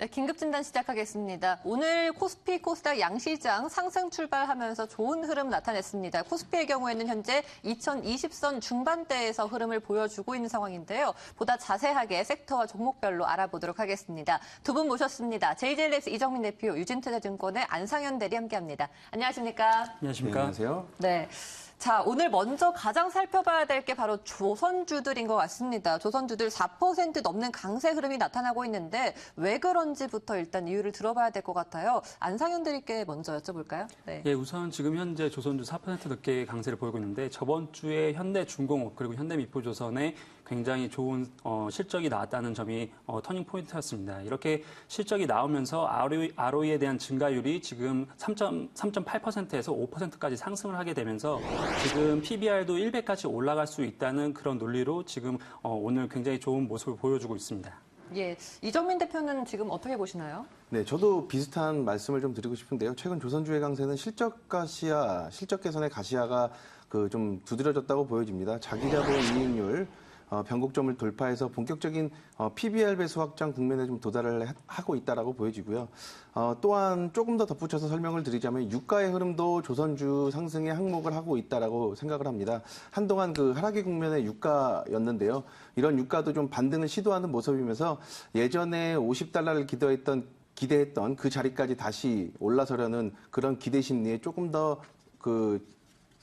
네, 긴급진단 시작하겠습니다. 오늘 코스피, 코스닥 양시장 상승 출발하면서 좋은 흐름 나타냈습니다. 코스피의 경우에는 현재 2020선 중반대에서 흐름을 보여주고 있는 상황인데요. 보다 자세하게 섹터와 종목별로 알아보도록 하겠습니다. 두 분 모셨습니다. JJLS 이정민 대표, 유진투자증권의 안상현 대리 함께합니다. 안녕하십니까? 안녕하십니까? 네, 안녕하세요. 네. 자, 오늘 먼저 가장 살펴봐야 될 게 바로 조선주들인 것 같습니다. 조선주들 4% 넘는 강세 흐름이 나타나고 있는데 왜 그런지부터 일단 이유를 들어봐야 될 것 같아요. 안상현 대리께 먼저 여쭤볼까요? 네. 예, 우선 지금 현재 조선주 4% 넘게 강세를 보이고 있는데 저번 주에 현대중공업 그리고 현대미포조선에 굉장히 좋은 실적이 나왔다는 점이 터닝 포인트였습니다. 이렇게 실적이 나오면서 ROE에 대한 증가율이 지금 3.8%에서 5%까지 상승을 하게 되면서 지금 PBR도 1배까지 올라갈 수 있다는 그런 논리로 지금 오늘 굉장히 좋은 모습을 보여주고 있습니다. 예, 이정민 대표는 지금 어떻게 보시나요? 네, 저도 비슷한 말씀을 좀 드리고 싶은데요. 최근 조선주의 강세는 실적 개선의 가시화가 좀 두드러졌다고 보여집니다. 자기자본 이익률 변곡점을 돌파해서 본격적인 PBR 배수 확장 국면에 좀 도달을 하고 있다라고 보여지고요. 또한 조금 더 덧붙여서 설명을 드리자면 유가의 흐름도 조선주 상승에 항목을 하고 있다라고 생각을 합니다. 한동안 하락의 국면의 유가였는데요. 이런 유가도 좀 반등을 시도하는 모습이면서 예전에 $50를 기대했던 그 자리까지 다시 올라서려는 그런 기대 심리에 조금 더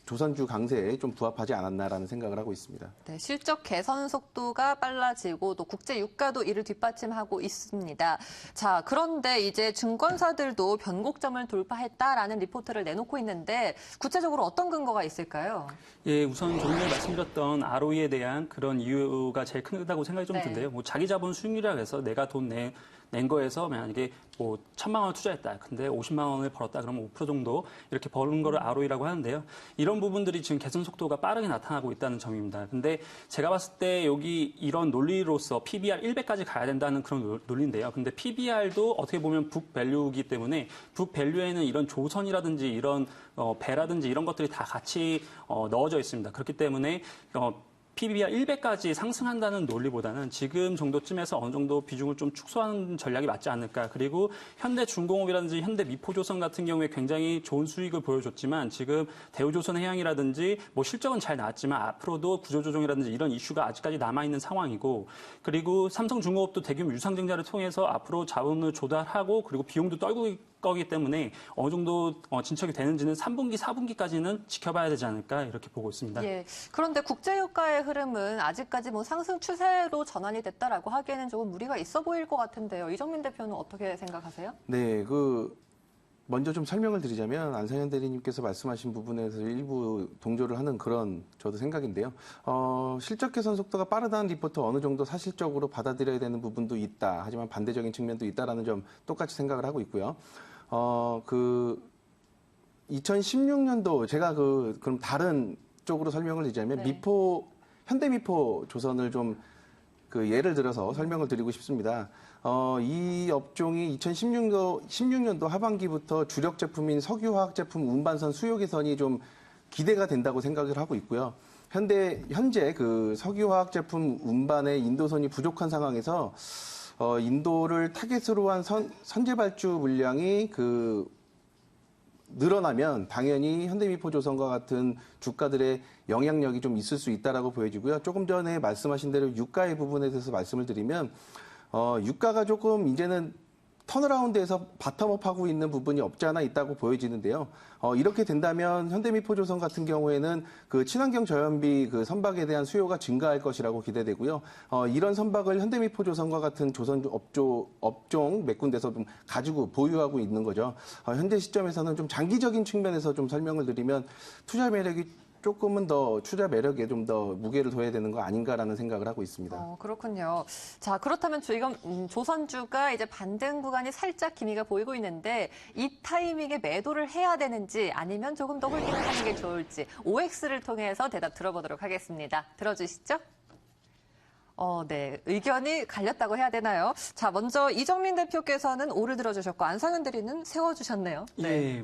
조선주 강세에 좀 부합하지 않았나라는 생각을 하고 있습니다. 네, 실적 개선 속도가 빨라지고 또 국제 유가도 이를 뒷받침하고 있습니다. 자, 그런데 이제 증권사들도 변곡점을 돌파했다라는 리포트를 내놓고 있는데 구체적으로 어떤 근거가 있을까요? 예, 우선 조금 전에 말씀드렸던 ROE에 대한 그런 이유가 제일 크다고 생각이 좀 네. 드는데요. 자기 자본 수익률이라고 해서 내가 돈 낸 거에서 만약에 1,000만 원을 투자했다. 근데 50만 원을 벌었다. 그러면 5% 정도 이렇게 버는 거를 ROE라고 하는데요. 이런 부분들이 지금 개선 속도가 빠르게 나타나고 있다는 점입니다. 근데 제가 봤을 때 여기 이런 논리로서 PBR 1배까지 가야 된다는 그런 논리인데요. 근데 PBR도 어떻게 보면 북밸류이기 때문에 북밸류에는 이런 조선이라든지 이런 배라든지 이런 것들이 다 같이 넣어져 있습니다. 그렇기 때문에 PBR 1배까지 상승한다는 논리보다는 지금 정도쯤에서 어느 정도 비중을 좀 축소하는 전략이 맞지 않을까. 그리고 현대중공업이라든지 현대미포조선 같은 경우에 굉장히 좋은 수익을 보여줬지만 지금 대우조선해양이라든지 실적은 잘 나왔지만 앞으로도 구조조정이라든지 이런 이슈가 아직까지 남아있는 상황이고 그리고 삼성중공업도 대규모 유상증자를 통해서 앞으로 자본을 조달하고 그리고 비용도 떨고 거기 때문에 어느 정도 진척이 되는지는 3분기, 4분기까지는 지켜봐야 되지 않을까 이렇게 보고 있습니다. 예. 그런데 국제유가의 흐름은 아직까지 상승 추세로 전환이 됐다라고 하기에는 조금 무리가 있어 보일 것 같은데요. 이정민 대표는 어떻게 생각하세요? 네, 먼저 좀 설명을 드리자면 안상현 대리님께서 말씀하신 부분에서 일부 동조를 하는 그런 저도 생각인데요. 실적 개선 속도가 빠르다는 리포트 어느 정도 사실적으로 받아들여야 되는 부분도 있다. 하지만 반대적인 측면도 있다라는 점 똑같이 생각을 하고 있고요. 2016년도 제가 그럼 다른 쪽으로 설명을 드리자면 네. 현대미포 조선을 좀 예를 들어서 설명을 드리고 싶습니다. 이 업종이 2016년도 하반기부터 주력 제품인 석유화학 제품 운반선 수요 개선이 좀 기대가 된다고 생각을 하고 있고요. 현재 석유화학 제품 운반에 인도선이 부족한 상황에서 인도를 타겟으로 한 선제 발주 물량이 늘어나면 당연히 현대미포조선과 같은 주가들의 영향력이 좀 있을 수 있다라고 보여지고요. 조금 전에 말씀하신 대로 유가의 부분에 대해서 말씀을 드리면 유가가 조금 이제는 턴어라운드에서 바텀업하고 있는 부분이 없지 않아 있다고 보여지는데요. 이렇게 된다면 현대미포조선 같은 경우에는 친환경 저연비 선박에 대한 수요가 증가할 것이라고 기대되고요. 이런 선박을 현대미포조선과 같은 조선 업종 몇 군데서 좀 가지고 보유하고 있는 거죠. 현재 시점에서는 좀 장기적인 측면에서 좀 설명을 드리면 투자 매력에 좀 더 무게를 둬야 되는 거 아닌가라는 생각을 하고 있습니다. 그렇군요. 자, 그렇다면 지금 조선주가 이제 반등 구간이 살짝 기미가 보이고 있는데 이 타이밍에 매도를 해야 되는지 아니면 조금 더 홀딩을 하는 게 좋을지 OX를 통해서 대답 들어보도록 하겠습니다. 들어주시죠. 네. 의견이 갈렸다고 해야 되나요? 자, 먼저 이정민 대표께서는 오를 들어주셨고 안상현 대리는 세워주셨네요. 예,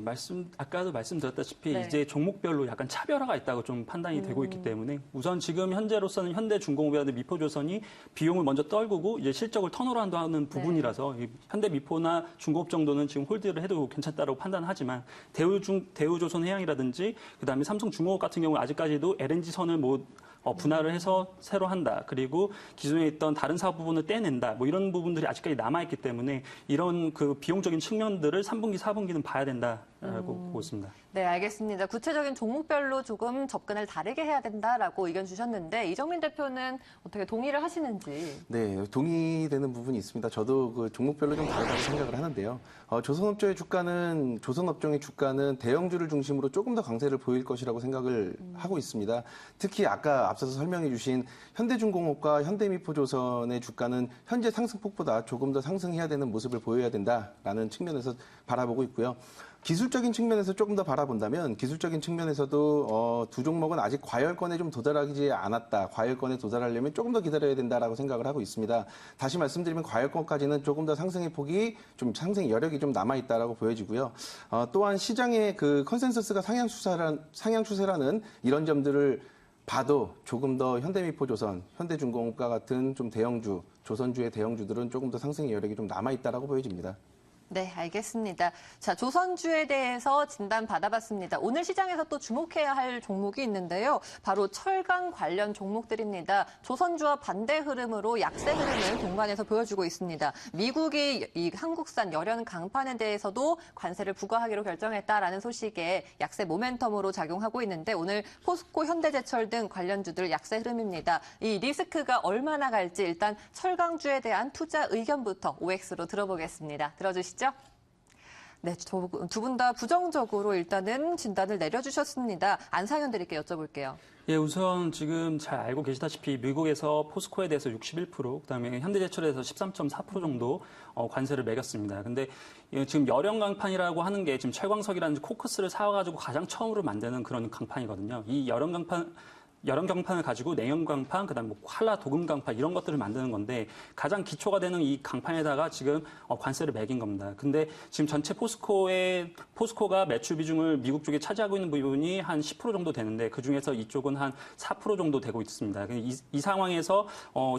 아까도 말씀드렸다시피 네. 이제 종목별로 약간 차별화가 있다고 좀 판단이 되고 있기 때문에 우선 지금 현재로서는 현대중공업이라든지 미포조선이 비용을 먼저 떨구고 이제 실적을 턴어라운드 하는 부분이라서 이 현대미포나 중공업 정도는 지금 홀드를 해도 괜찮다고 판단하지만 대우조선해양이라든지 그다음에 삼성중공업 같은 경우 아직까지도 LNG선을 분할을 해서 새로 한다. 그리고 기존에 있던 다른 사업 부분을 떼낸다. 뭐 이런 부분들이 아직까지 남아있기 때문에 이런 그 비용적인 측면들을 3분기, 4분기는 봐야 된다라고 보고 있습니다. 네, 알겠습니다. 구체적인 종목별로 조금 접근을 다르게 해야 된다라고 의견 주셨는데 이정민 대표는 어떻게 동의를 하시는지. 네, 동의되는 부분이 있습니다. 저도 그 종목별로 좀 다르다고 생각을 하는데요. 조선업종의 주가는 대형주를 중심으로 조금 더 강세를 보일 것이라고 생각을 하고 있습니다. 특히 아까 앞서서 설명해 주신 현대중공업과 현대미포조선의 주가는 현재 상승폭보다 조금 더 상승해야 되는 모습을 보여야 된다라는 측면에서 바라보고 있고요. 기술적인 측면에서 조금 더 바라본다면 기술적인 측면에서도 두 종목은 아직 과열권에 좀 도달하지 않았다. 과열권에 도달하려면 조금 더 기다려야 된다라고 생각을 하고 있습니다. 다시 말씀드리면 과열권까지는 조금 더 상승의 폭이 상승 여력이 좀 남아 있다라고 보여지고요. 또한 시장의 그 컨센서스가 상향 추세라는 이런 점들을 봐도 조금 더 현대미포조선, 현대중공업과 같은 좀 대형주, 조선주의 대형주들은 조금 더 상승의 여력이 좀 남아 있다라고 보여집니다. 네, 알겠습니다. 자, 조선주에 대해서 진단 받아봤습니다. 오늘 시장에서 또 주목해야 할 종목이 있는데요. 바로 철강 관련 종목들입니다. 조선주와 반대 흐름으로 약세 흐름을 동반해서 보여주고 있습니다. 미국이 이 한국산 열연 강판에 대해서도 관세를 부과하기로 결정했다라는 소식에 약세 모멘텀으로 작용하고 있는데 오늘 포스코, 현대제철 등 관련주들 약세 흐름입니다. 이 리스크가 얼마나 갈지 일단 철강주에 대한 투자 의견부터 OX로 들어보겠습니다. 들어주시죠. 네, 두 분 다 부정적으로 일단은 진단을 내려주셨습니다. 안상현 대리께 여쭤볼게요. 예, 우선 지금 잘 알고 계시다시피 미국에서 포스코에 대해서 61%, 그다음에 현대제철에서 13.4% 정도 관세를 매겼습니다. 근데 지금 열연 강판이라고 하는 게 지금 철광석이라는 코크스를 사와가지고 가장 처음으로 만드는 그런 강판이거든요. 이 열연 강판을 가지고 냉연 강판, 그다음 칼라 도금 강판 이런 것들을 만드는 건데 가장 기초가 되는 이 강판에다가 지금 관세를 매긴 겁니다. 근데 지금 전체 포스코가 매출 비중을 미국 쪽에 차지하고 있는 부분이 한 10% 정도 되는데 그 중에서 이쪽은 한 4% 정도 되고 있습니다. 이 상황에서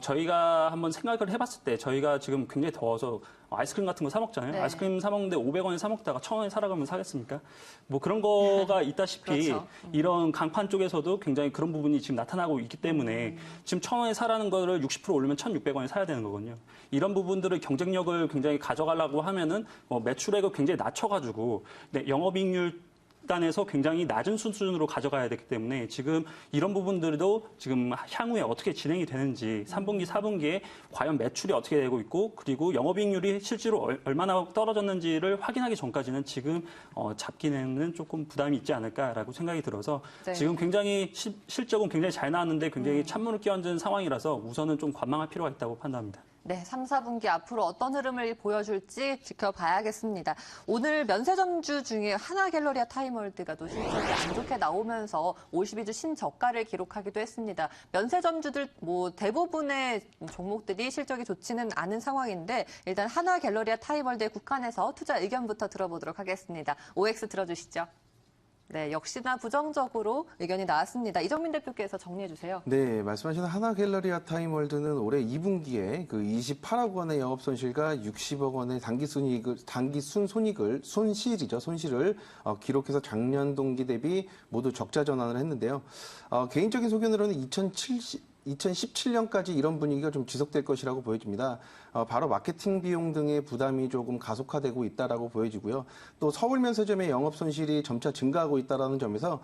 저희가 한번 생각을 해봤을 때 저희가 지금 굉장히 더워서 아이스크림 같은 거 사 먹잖아요. 네. 아이스크림 사 먹는데 500원에 사 먹다가 1,000원에 사라가면 사겠습니까? 뭐 그런 거가 있다시피 그렇죠. 이런 강판 쪽에서도 굉장히 그런 부분이 지금 나타나고 있기 때문에 지금 1,000원에 사라는 거를 60% 올리면 1,600원에 사야 되는 거거든요. 이런 부분들을 경쟁력을 굉장히 가져가려고 하면은 매출액을 굉장히 낮춰가지고 영업이익률 단에서 굉장히 낮은 수준으로 가져가야 되기 때문에 지금 이런 부분들도 지금 향후에 어떻게 진행이 되는지 3분기, 4분기에 과연 매출이 어떻게 되고 있고 그리고 영업이익률이 실제로 얼마나 떨어졌는지를 확인하기 전까지는 지금 잡기에는 조금 부담이 있지 않을까라고 생각이 들어서 네. 지금 굉장히 실적은 굉장히 잘 나왔는데 굉장히 찬물을 끼얹은 상황이라서 우선은 좀 관망할 필요가 있다고 판단합니다. 네, 3, 4분기 앞으로 어떤 흐름을 보여줄지 지켜봐야겠습니다. 오늘 면세점주 중에 하나갤러리아 타임월드가 또 실적이 안 좋게 나오면서 52주 신저가를 기록하기도 했습니다. 면세점주들 대부분의 종목들이 실적이 좋지는 않은 상황인데 일단 하나갤러리아 타임월드에 국한해서 투자 의견부터 들어보도록 하겠습니다. OX 들어주시죠. 네, 역시나 부정적으로 의견이 나왔습니다. 이정민 대표께서 정리해 주세요. 네, 말씀하신 하나갤러리아 타임월드는 올해 2분기에 그 28억 원의 영업 손실과 60억 원의 손실을 기록해서 작년 동기 대비 모두 적자 전환을 했는데요. 개인적인 소견으로는 2017년까지 이런 분위기가 좀 지속될 것이라고 보여집니다. 바로 마케팅 비용 등의 부담이 조금 가속화되고 있다라고 보여지고요. 또 서울 면세점의 영업 손실이 점차 증가하고 있다라는 점에서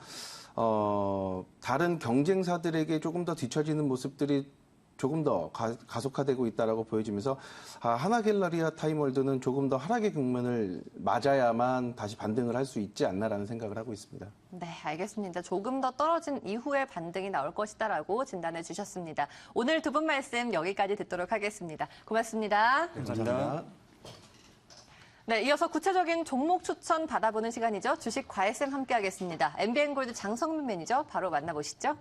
다른 경쟁사들에게 조금 더 뒤처지는 모습들이 조금 더 가속화되고 있다라고 보여지면서 하나갤러리아 타임월드는 조금 더 하락의 국면을 맞아야만 다시 반등을 할 수 있지 않나라는 생각을 하고 있습니다. 네, 알겠습니다. 조금 더 떨어진 이후에 반등이 나올 것이다라고 진단해 주셨습니다. 오늘 두 분 말씀 여기까지 듣도록 하겠습니다. 고맙습니다. 감사합니다. 네, 이어서 구체적인 종목 추천 받아보는 시간이죠. 주식 과외쌤 함께하겠습니다. MBN골드 장성민 매니저 바로 만나보시죠.